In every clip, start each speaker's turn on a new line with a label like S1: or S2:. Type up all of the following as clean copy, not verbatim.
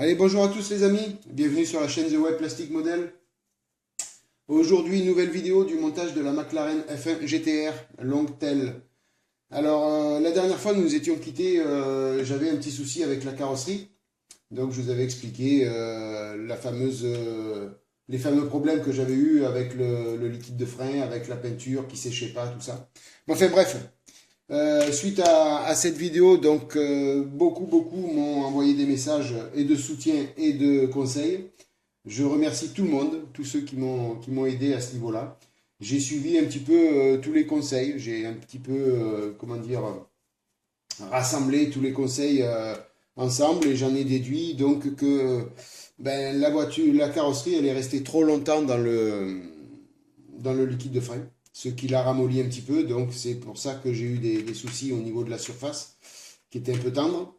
S1: Allez, bonjour à tous les amis, bienvenue sur la chaîne The Web Plastic Model. Aujourd'hui, nouvelle vidéo du montage de la McLaren F1 GTR Longtail. Alors, la dernière fois, nous nous étions quittés, j'avais un petit souci avec la carrosserie. Donc, je vous avais expliqué les fameux problèmes que j'avais eu avec le liquide de frein, avec la peinture qui séchait pas, tout ça. Bon, enfin bref, suite à cette vidéo, donc beaucoup m'ont envoyé des messages et de soutien et de conseils. Je remercie tout le monde, tous ceux qui m'ont aidé à ce niveau-là. J'ai suivi un petit peu tous les conseils. J'ai un petit peu, rassemblé tous les conseils ensemble et j'en ai déduit donc que la carrosserie, elle est restée trop longtemps dans le liquide de frein, ce qui l'a ramolli un petit peu. Donc c'est pour ça que j'ai eu des soucis au niveau de la surface qui était un peu tendre.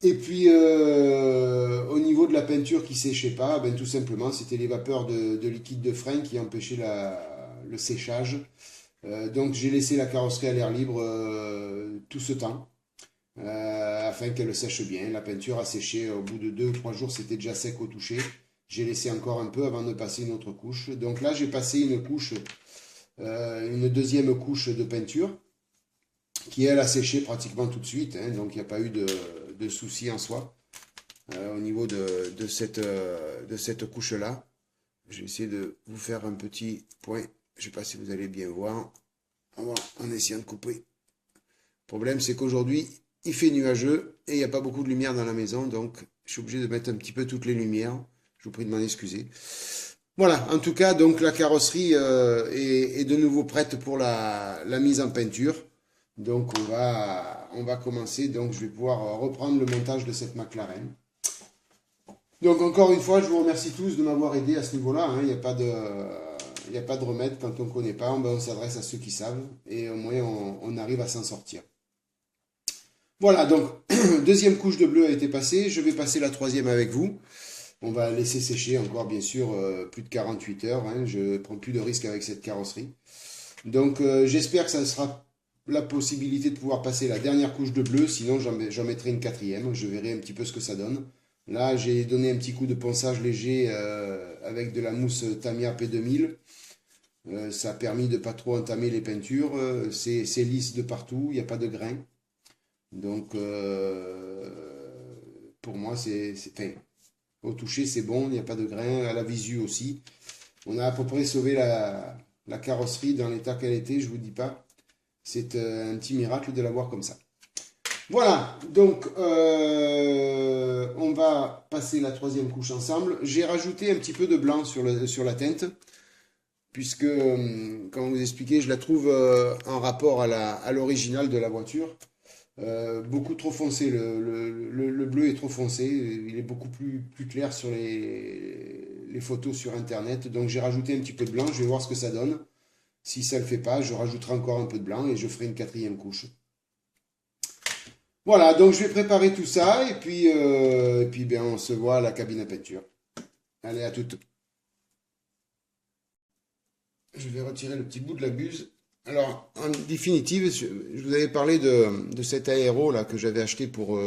S1: Et puis au niveau de la peinture qui séchait pas, tout simplement c'était les vapeurs de liquide de frein qui empêchaient le séchage. Donc j'ai laissé la carrosserie à l'air libre tout ce temps afin qu'elle sèche bien. La peinture a séché au bout de 2 ou 3 jours, c'était déjà sec au toucher. J'ai laissé encore un peu avant de passer une autre couche. Donc là j'ai passé une deuxième couche de peinture qui elle a séché pratiquement tout de suite, hein, donc il n'y a pas eu de souci en soi au niveau de cette couche-là. Je vais essayer de vous faire un petit point, je ne sais pas si vous allez bien voir, en essayant de couper. Le problème c'est qu'aujourd'hui il fait nuageux et il n'y a pas beaucoup de lumière dans la maison, donc je suis obligé de mettre un petit peu toutes les lumières. Je vous prie de m'en excuser. Voilà, en tout cas, donc la carrosserie est de nouveau prête pour la mise en peinture. Donc on va commencer, donc je vais pouvoir reprendre le montage de cette McLaren. Donc encore une fois, je vous remercie tous de m'avoir aidé à ce niveau-là, hein. Il n'y a pas de remède quand on ne connaît pas, on s'adresse à ceux qui savent et au moins on arrive à s'en sortir. Voilà, donc deuxième couche de bleu a été passée, je vais passer la troisième avec vous. On va laisser sécher encore bien sûr plus de 48 heures, hein. Je ne prends plus de risques avec cette carrosserie. Donc j'espère que ça sera la possibilité de pouvoir passer la dernière couche de bleu, sinon j'en mettrai une quatrième, je verrai un petit peu ce que ça donne. Là j'ai donné un petit coup de ponçage léger avec de la mousse Tamiya P2000. Ça a permis de pas trop entamer les peintures, c'est lisse de partout, il n'y a pas de grains. Donc pour moi enfin, au toucher c'est bon, il n'y a pas de grains, à la visu aussi. On a à peu près sauvé la carrosserie dans l'état qu'elle était, je vous dis pas. C'est un petit miracle de l'avoir comme ça. Voilà, donc on va passer la troisième couche ensemble. J'ai rajouté un petit peu de blanc sur la teinte, puisque, comme vous expliquez, je la trouve en rapport à l'original de la voiture. Beaucoup trop foncé, le bleu est trop foncé, il est beaucoup plus clair sur les photos sur internet. Donc j'ai rajouté un petit peu de blanc, je vais voir ce que ça donne. Si ça ne le fait pas, je rajouterai encore un peu de blanc et je ferai une quatrième couche. Voilà, donc je vais préparer tout ça et puis on se voit à la cabine à peinture. Allez, à toutes. Je vais retirer le petit bout de la buse. Alors, en définitive, je vous avais parlé de cet aéro là que j'avais acheté pour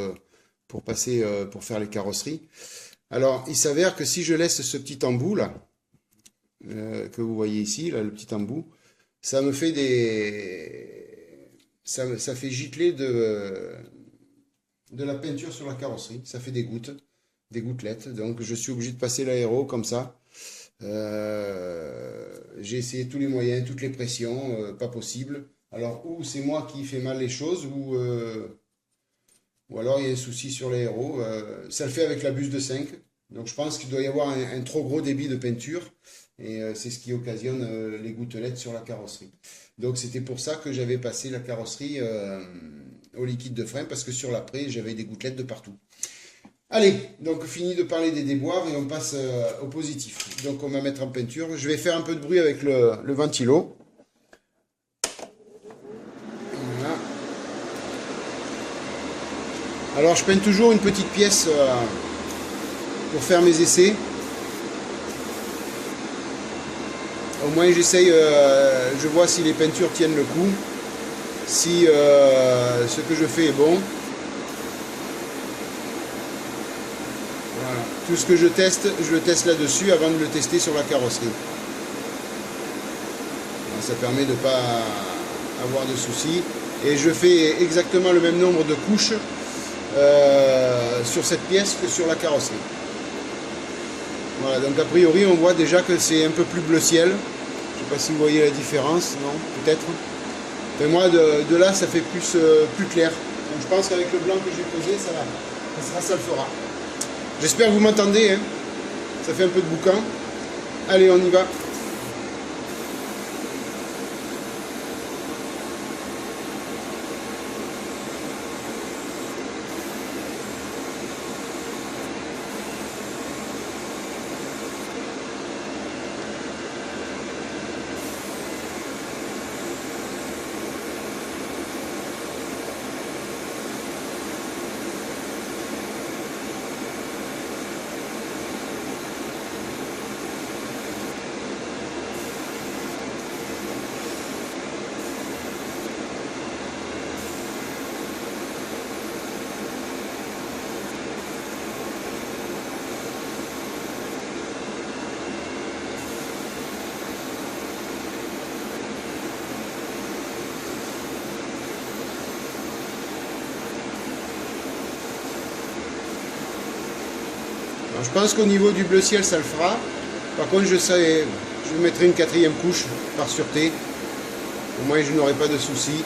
S1: faire les carrosseries. Alors, il s'avère que si je laisse ce petit embout là, que vous voyez ici, là, le petit embout, ça me fait ça fait gicler de la peinture sur la carrosserie. Ça fait des gouttelettes. Donc, je suis obligé de passer l'aéro comme ça. J'ai essayé tous les moyens, toutes les pressions, pas possible. Alors, ou c'est moi qui fais mal les choses, ou alors il y a un souci sur l'aéro. Ça le fait avec la buse de 5. Donc, je pense qu'il doit y avoir un trop gros débit de peinture. Et c'est ce qui occasionne les gouttelettes sur la carrosserie. Donc, c'était pour ça que j'avais passé la carrosserie au liquide de frein, parce que sur l'après, j'avais des gouttelettes de partout. Allez, donc fini de parler des déboires et on passe au positif. Donc on va mettre en peinture. Je vais faire un peu de bruit avec le ventilo. Voilà. Alors je peins toujours une petite pièce pour faire mes essais. Au moins j'essaye, je vois si les peintures tiennent le coup, si ce que je fais est bon. Voilà. Tout ce que je le teste là-dessus avant de le tester sur la carrosserie. Alors, ça permet de ne pas avoir de soucis. Et je fais exactement le même nombre de couches sur cette pièce que sur la carrosserie. Voilà, donc a priori on voit déjà que c'est un peu plus bleu ciel. Je ne sais pas si vous voyez la différence, non? Peut-être. Mais moi de là ça fait plus clair. Donc je pense qu'avec le blanc que j'ai posé, ça le fera. J'espère que vous m'entendez, hein. Ça fait un peu de boucan. Allez, on y va. Alors, je pense qu'au niveau du bleu ciel, ça le fera. Par contre, je mettrai une 4e couche par sûreté. Au moins, je n'aurai pas de soucis.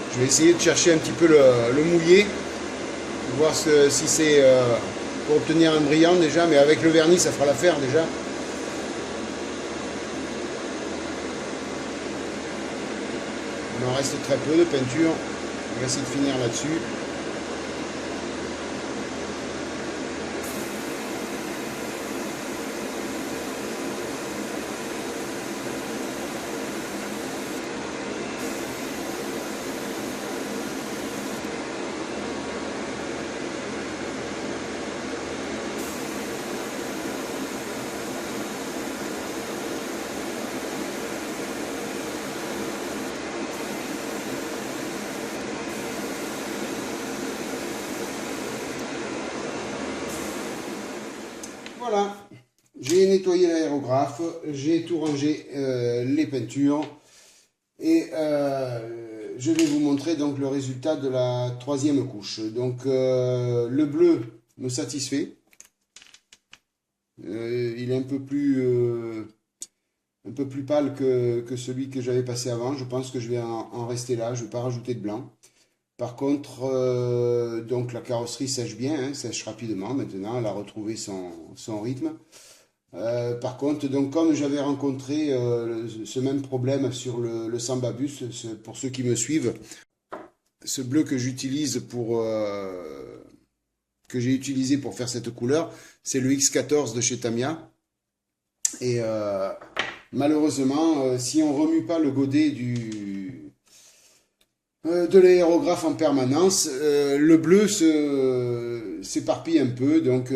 S1: Je vais essayer de chercher un petit peu le mouillé, voir si c'est pour obtenir un brillant déjà, mais avec le vernis ça fera l'affaire déjà. Il en reste très peu de peinture, on va essayer de finir là-dessus. Voilà, j'ai nettoyé l'aérographe, j'ai tout rangé les peintures et je vais vous montrer donc le résultat de la 3e couche. Donc le bleu me satisfait, il est un peu plus pâle que celui que j'avais passé avant. Je pense que je vais en rester là, je ne vais pas rajouter de blanc. Par contre, donc la carrosserie sèche bien, hein, sèche rapidement maintenant, elle a retrouvé son rythme. Par contre, donc comme j'avais rencontré ce même problème sur le Samba Bus, pour ceux qui me suivent, ce bleu que j'utilise que j'ai utilisé pour faire cette couleur, c'est le X14 de chez Tamiya. Et malheureusement, si on remue pas le godet de l'aérographe en permanence, le bleu s'éparpille un peu, donc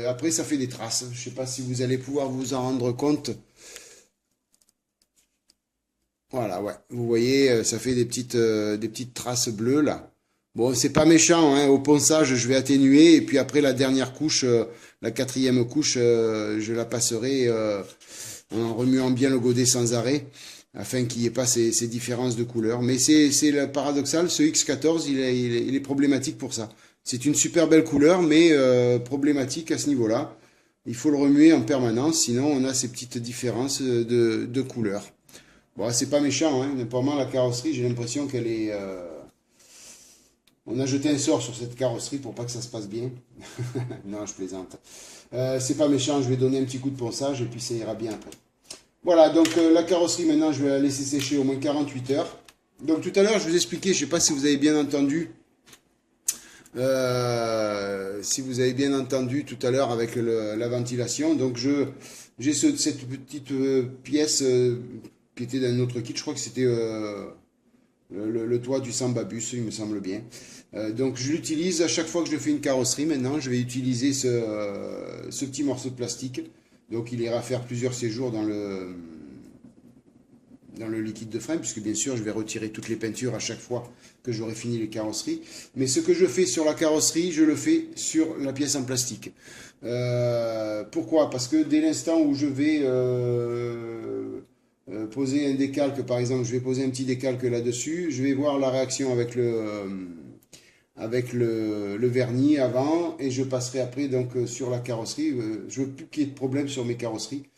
S1: après ça fait des traces. Je ne sais pas si vous allez pouvoir vous en rendre compte. Voilà, ouais, vous voyez, ça fait des petites traces bleues là. Bon, c'est pas méchant, hein. Au ponçage, je vais atténuer, et puis après la dernière couche, la 4e couche, je la passerai en remuant bien le godet sans arrêt, afin qu'il n'y ait pas ces différences de couleurs. Mais c'est paradoxal, ce X14, il est problématique pour ça. C'est une super belle couleur, mais problématique à ce niveau-là. Il faut le remuer en permanence, sinon on a ces petites différences de couleurs. Bon, c'est pas méchant, hein. Pour moi, la carrosserie, j'ai l'impression qu'elle est... On a jeté un sort sur cette carrosserie pour pas que ça se passe bien. Non, je plaisante. C'est pas méchant, je vais donner un petit coup de ponçage et puis ça ira bien après. Voilà, donc la carrosserie maintenant, je vais la laisser sécher au moins 48 heures. Donc tout à l'heure, je vous expliquais, je ne sais pas si vous avez bien entendu, si vous avez bien entendu tout à l'heure avec la ventilation. Donc j'ai cette petite pièce qui était dans un autre kit, je crois que c'était le toit du Samba Bus, il me semble bien. Donc je l'utilise à chaque fois que je fais une carrosserie. Maintenant, je vais utiliser ce petit morceau de plastique. Donc il ira faire plusieurs séjours dans le liquide de frein, puisque bien sûr je vais retirer toutes les peintures à chaque fois que j'aurai fini les carrosseries. Mais ce que je fais sur la carrosserie, je le fais sur la pièce en plastique. Pourquoi? Parce que dès l'instant où je vais poser un décalque, par exemple, je vais poser un petit décalque là-dessus, je vais voir la réaction avec le vernis avant et je passerai après donc sur la carrosserie. Je veux plus qu'il y ait de problème sur mes carrosseries.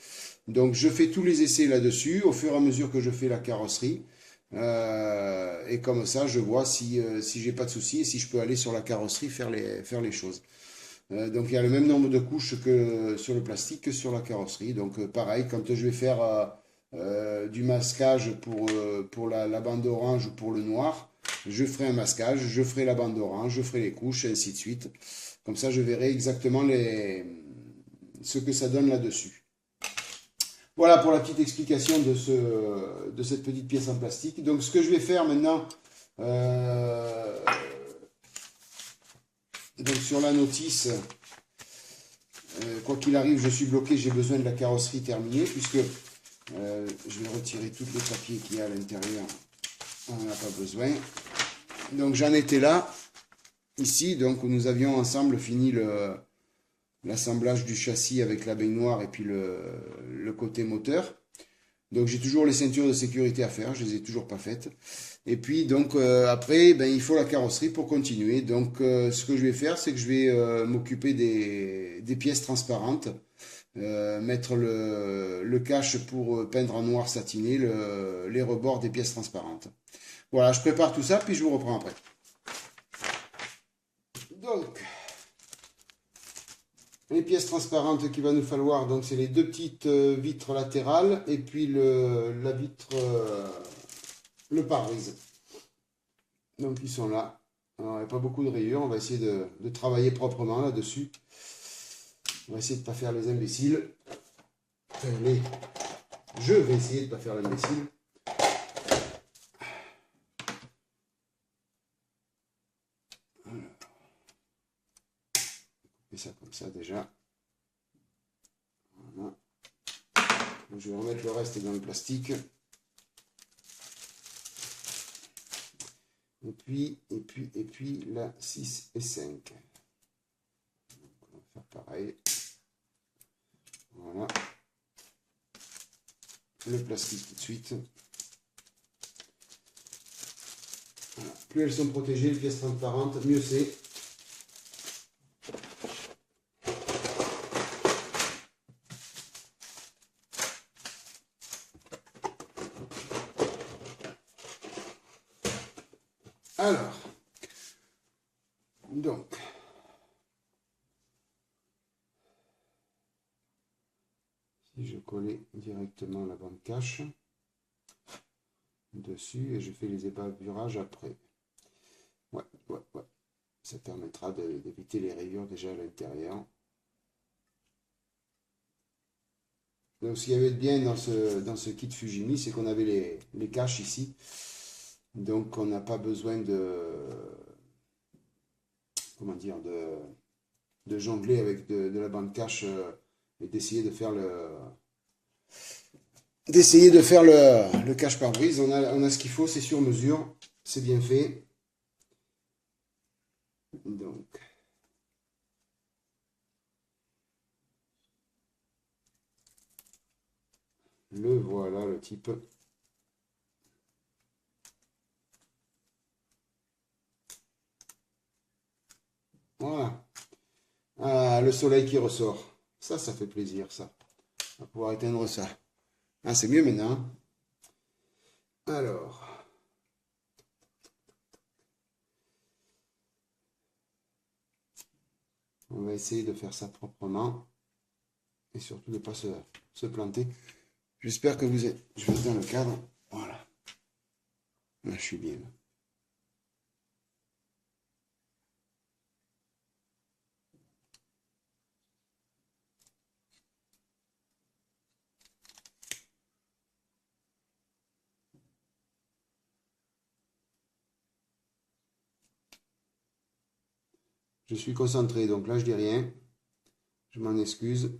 S1: Donc je fais tous les essais là-dessus au fur et à mesure que je fais la carrosserie. Et comme ça, je vois si j'ai pas de soucis et si je peux aller sur la carrosserie faire les choses. Donc il y a le même nombre de couches que sur le plastique que sur la carrosserie. Donc pareil, quand je vais faire du masquage pour la bande orange ou pour le noir, je ferai un masquage, je ferai la bande orange, je ferai les couches, et ainsi de suite. Comme ça, je verrai exactement ce que ça donne là-dessus. Voilà pour la petite explication de cette petite pièce en plastique. Donc ce que je vais faire maintenant, euh, donc sur la notice, quoi qu'il arrive, je suis bloqué, j'ai besoin de la carrosserie terminée, puisque je vais retirer tous les papiers qu'il y a à l'intérieur, on n'en a pas besoin. Donc j'en étais là, ici, donc où nous avions ensemble fini l'assemblage du châssis avec la baignoire et puis le côté moteur. Donc j'ai toujours les ceintures de sécurité à faire, je les ai toujours pas faites. Et puis donc après, ben, il faut la carrosserie pour continuer. Donc ce que je vais faire, c'est que je vais m'occuper des pièces transparentes, mettre le cache pour peindre en noir satiné les rebords des pièces transparentes. Voilà, je prépare tout ça, puis je vous reprends après. Donc, les pièces transparentes qu'il va nous falloir, donc c'est les deux petites vitres latérales et puis la vitre, le pare-brise. Donc ils sont là. Alors, il n'y a pas beaucoup de rayures, on va essayer de travailler proprement là-dessus. On va essayer de ne pas faire les imbéciles. Je vais essayer de ne pas faire l'imbécile. Et ça comme ça déjà. Voilà. Donc, je vais remettre le reste dans le plastique. Et puis la 6 et 5. Donc, on va faire pareil. Voilà. Le plastique tout de suite. Voilà. Plus elles sont protégées, les pièces transparentes, mieux c'est. Alors, donc, si je collais directement la bande cache dessus et je fais les ébavurages après. Ouais. Ça permettra d'éviter les rayures déjà à l'intérieur. Donc, ce qu'il y avait de bien dans ce kit Fujimi, c'est qu'on avait les caches ici. Donc, on n'a pas besoin comment dire, de jongler avec de la bande cache et d'essayer de faire le cache pare-brise. On a ce qu'il faut, c'est sur mesure, c'est bien fait. Donc, le voilà, le type. Voilà. Ah, le soleil qui ressort. Ça fait plaisir, ça. On va pouvoir éteindre ça. Ah, c'est mieux maintenant. Alors. On va essayer de faire ça proprement. Et surtout de ne pas se planter. J'espère que vous êtes... Je vais être dans le cadre. Voilà. Là, je suis bien. Je suis concentré, donc là, je dis rien. Je m'en excuse.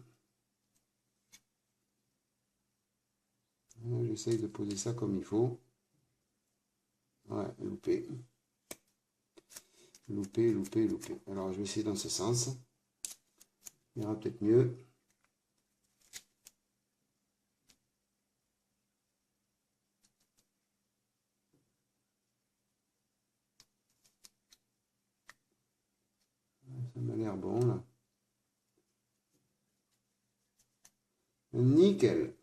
S1: J'essaye de poser ça comme il faut. Ouais, loupé. Loupé, loupé, loupé. Alors, je vais essayer dans ce sens. Il ira peut-être mieux. Ça m'a l'air bon, là. Nickel.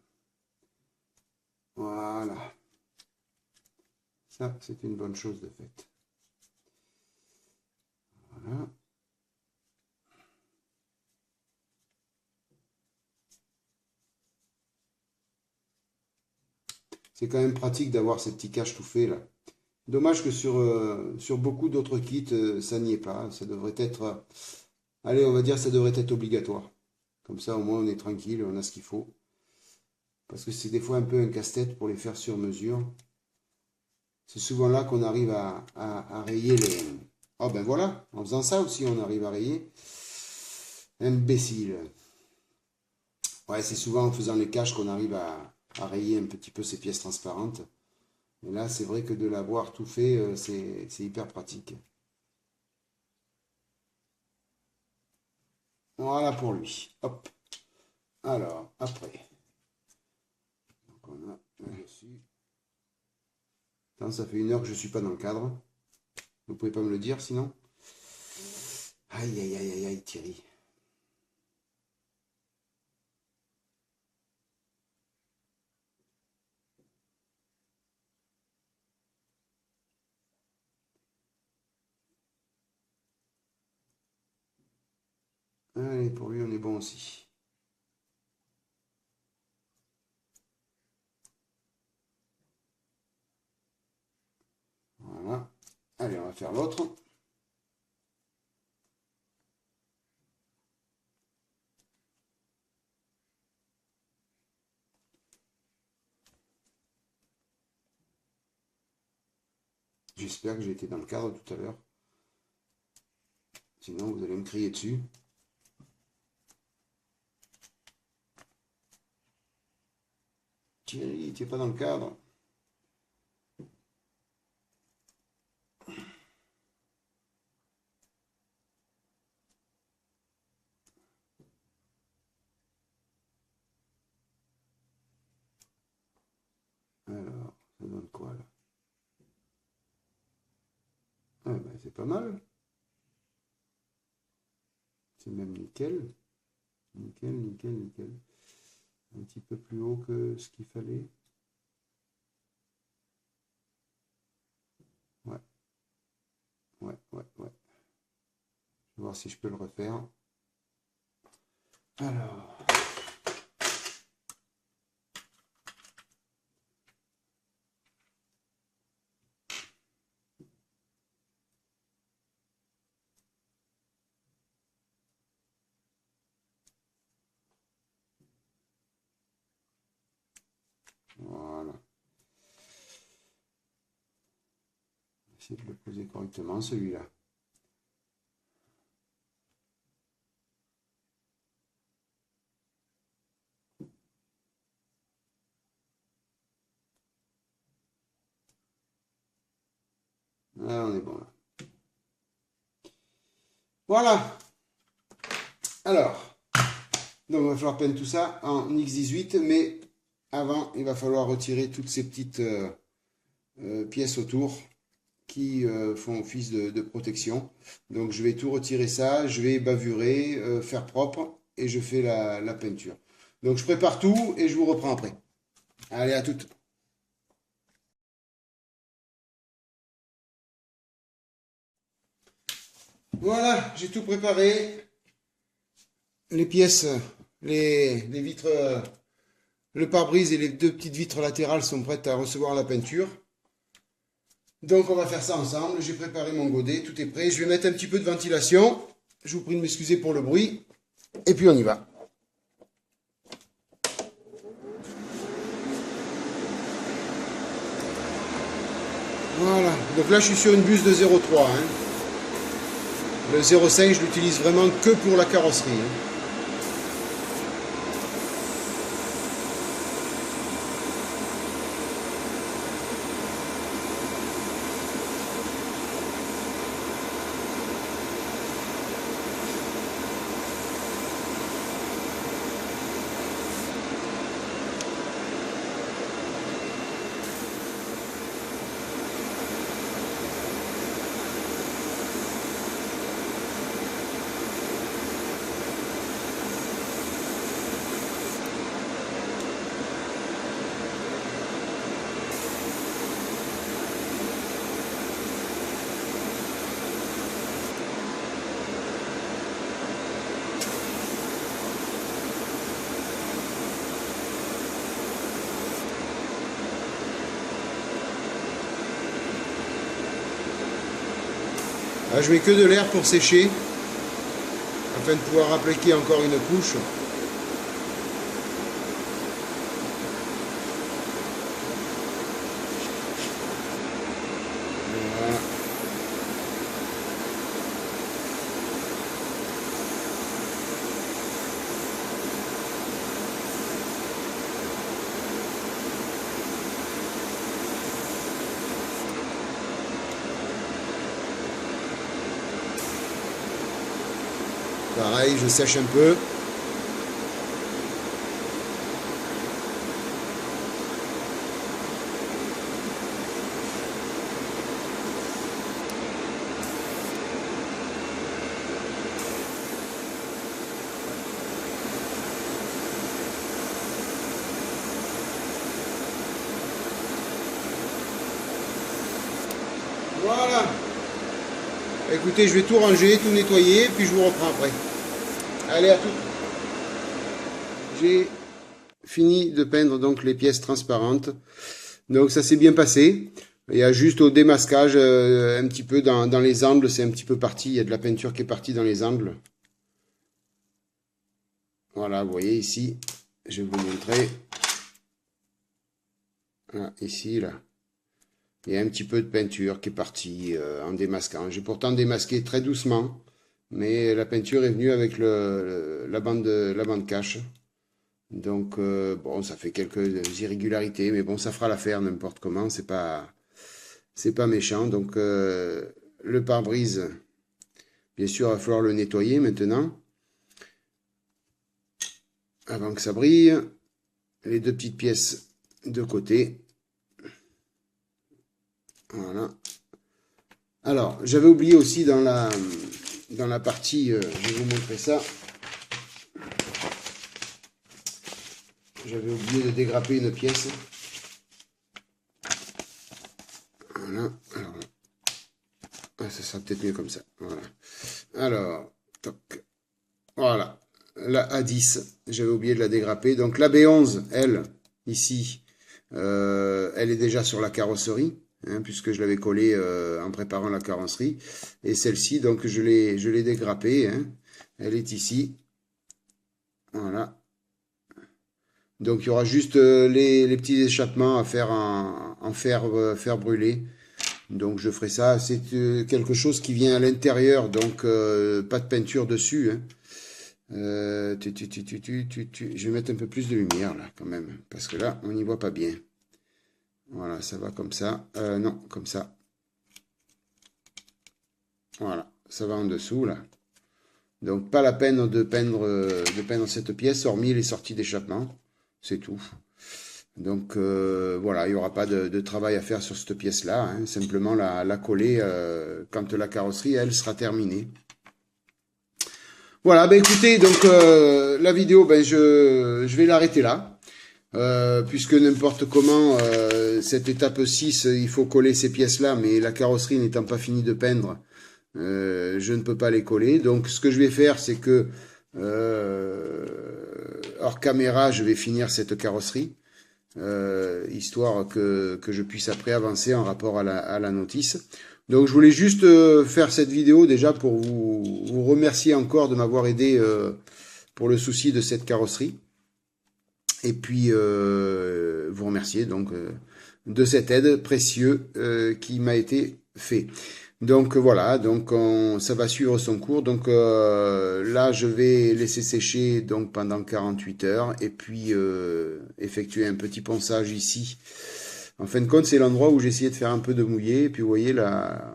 S1: Voilà. Ça, c'est une bonne chose de fait. Voilà. C'est quand même pratique d'avoir ces petits caches tout faits, là. Dommage que sur beaucoup d'autres kits, ça n'y est pas. Ça devrait être... allez, on va dire ça devrait être obligatoire. Comme ça, au moins, on est tranquille, on a ce qu'il faut. Parce que c'est des fois un peu un casse-tête pour les faire sur mesure. C'est souvent là qu'on arrive à rayer les... Oh ben voilà, en faisant ça aussi, on arrive à rayer. Imbécile. Ouais, c'est souvent en faisant les caches qu'on arrive à rayer un petit peu ces pièces transparentes. Et là, c'est vrai que de l'avoir tout fait, c'est hyper pratique. Voilà pour lui. Hop. Alors, après. Donc on a là dessus. Attends, ça fait 1 heure que je ne suis pas dans le cadre. Vous pouvez pas me le dire sinon? Aïe, aïe, aïe, aïe, aïe, Thierry. Allez, pour lui, on est bon aussi. Voilà. Allez, on va faire l'autre. J'espère que j'ai été dans le cadre tout à l'heure. Sinon, vous allez me crier dessus. Thierry, tu n'es pas dans le cadre. Alors, ça donne quoi là? Ah ben, c'est pas mal. C'est même nickel. Nickel, nickel, nickel. Un petit peu plus haut que ce qu'il fallait. Ouais. Ouais, ouais, ouais. Je vais voir si je peux le refaire. Alors. Voilà. Essayer de le poser correctement, celui-là. Ah, on est bon là. Voilà. Alors, donc il va falloir peindre tout ça en X18, mais avant, il va falloir retirer toutes ces petites pièces autour qui font office de protection. Donc je vais tout retirer ça, je vais bavurer, faire propre et je fais la peinture. Donc je prépare tout et je vous reprends après. Allez, à toutes. Voilà, j'ai tout préparé. Les pièces, les vitres Le pare-brise et les deux petites vitres latérales sont prêtes à recevoir la peinture. Donc on va faire ça ensemble. J'ai préparé mon godet, tout est prêt. Je vais mettre un petit peu de ventilation. Je vous prie de m'excuser pour le bruit. Et puis on y va. Voilà. Donc là je suis sur une buse de 0,3. Hein. Le 0,5 je l'utilise vraiment que pour la carrosserie. Hein. Là, je mets que de l'air pour sécher, afin de pouvoir appliquer encore une couche. Voilà. Pareil, je sèche un peu. Voilà. Écoutez, je vais tout ranger, tout nettoyer, puis je vous reprends après. Allez, à tout. J'ai fini de peindre donc les pièces transparentes. Donc ça s'est bien passé. Il y a juste au démasquage, un petit peu dans les angles, c'est un petit peu parti. Il y a de la peinture qui est partie dans les angles. Voilà, vous voyez ici. Je vais vous montrer. Voilà, ici, là. Il y a un petit peu de peinture qui est partie en démasquant. J'ai pourtant démasqué très doucement. Mais la peinture est venue avec la bande cache. Donc, bon, ça fait quelques irrégularités, mais bon, ça fera l'affaire n'importe comment, c'est pas méchant. Donc, le pare-brise, bien sûr, il va falloir le nettoyer maintenant, avant que ça brille. Les deux petites pièces de côté. Voilà. Alors, j'avais oublié aussi dans la partie, je vais vous montrer ça. J'avais oublié de dégrapper une pièce. Voilà. Alors, ah, ça sera peut-être mieux comme ça. Voilà. Alors, toc. Voilà. La A10, j'avais oublié de la dégrapper. Donc la B11, elle, ici, elle est déjà sur la carrosserie. Hein, puisque je l'avais collée en préparant la carrosserie. Et celle-ci, donc je l'ai dégrappée. Hein. Elle est ici. Voilà. Donc il y aura juste les petits échappements à faire en fer brûlé. Donc je ferai ça. C'est quelque chose qui vient à l'intérieur, donc pas de peinture dessus. Hein. Je vais mettre un peu plus de lumière là quand même, parce que là on n'y voit pas bien. Voilà, ça va comme ça. Non, comme ça. Voilà, ça va en dessous là. Donc pas la peine de peindre cette pièce, hormis les sorties d'échappement. C'est tout. Donc voilà, il n'y aura pas de travail à faire sur cette pièce-là. Hein. Simplement la coller quand la carrosserie, elle, sera terminée. Voilà, ben écoutez, donc la vidéo, ben je vais l'arrêter là. Puisque n'importe comment, cette étape 6, il faut coller ces pièces-là, mais la carrosserie n'étant pas finie de peindre, je ne peux pas les coller. Donc ce que je vais faire, c'est que hors caméra, je vais finir cette carrosserie, histoire que je puisse après avancer en rapport à la notice. Donc je voulais juste faire cette vidéo déjà pour vous remercier encore de m'avoir aidé pour le souci de cette carrosserie. Et puis vous remercier donc de cette aide précieuse qui m'a été fait. Donc voilà, donc ça va suivre son cours. Donc là, je vais laisser sécher donc pendant 48 heures et puis effectuer un petit ponçage ici. En fin de compte, c'est l'endroit où j'ai essayé de faire un peu de mouillé. Et puis vous voyez, la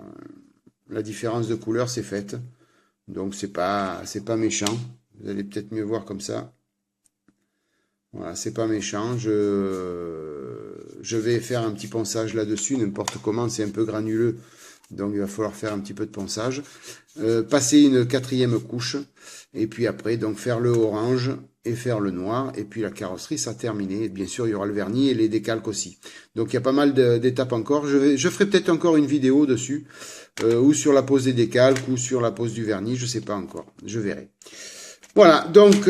S1: différence de couleur s'est faite. Donc c'est pas méchant. Vous allez peut-être mieux voir comme ça. Voilà, c'est pas méchant. Je vais faire un petit ponçage là-dessus, n'importe comment, c'est un peu granuleux. Donc il va falloir faire un petit peu de ponçage. Passer une 4e couche. Et puis après, donc faire le orange et faire le noir. Et puis la carrosserie, ça a terminé. Et bien sûr, il y aura le vernis et les décalques aussi. Donc il y a pas mal d'étapes encore. Je ferai peut-être encore une vidéo dessus. Ou sur la pose des décalques, ou sur la pose du vernis. Je sais pas encore. Je verrai. Voilà, donc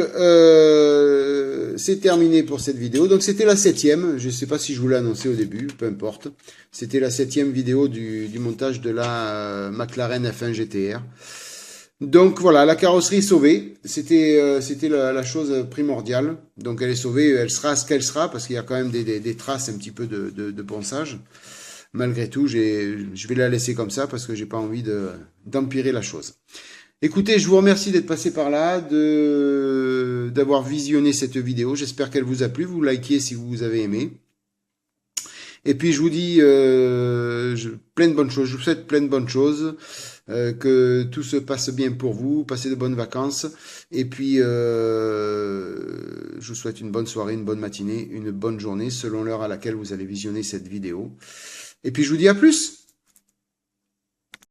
S1: c'est terminé pour cette vidéo. Donc c'était la 7e, je ne sais pas si je vous l'ai annoncé au début, peu importe. C'était la 7e vidéo du montage de la McLaren F1 GTR. Donc voilà, la carrosserie est sauvée, c'était la chose primordiale. Donc elle est sauvée, elle sera ce qu'elle sera, parce qu'il y a quand même des traces un petit peu de ponçage. Malgré tout, je vais la laisser comme ça, parce que j'ai pas envie d'empirer la chose. Écoutez, je vous remercie d'être passé par là, d'avoir visionné cette vidéo. J'espère qu'elle vous a plu. Vous likez si vous avez aimé. Et puis je vous dis plein de bonnes choses. Je vous souhaite plein de bonnes choses. Que tout se passe bien pour vous. Passez de bonnes vacances. Et puis je vous souhaite une bonne soirée, une bonne matinée, une bonne journée selon l'heure à laquelle vous allez visionner cette vidéo. Et puis je vous dis à plus.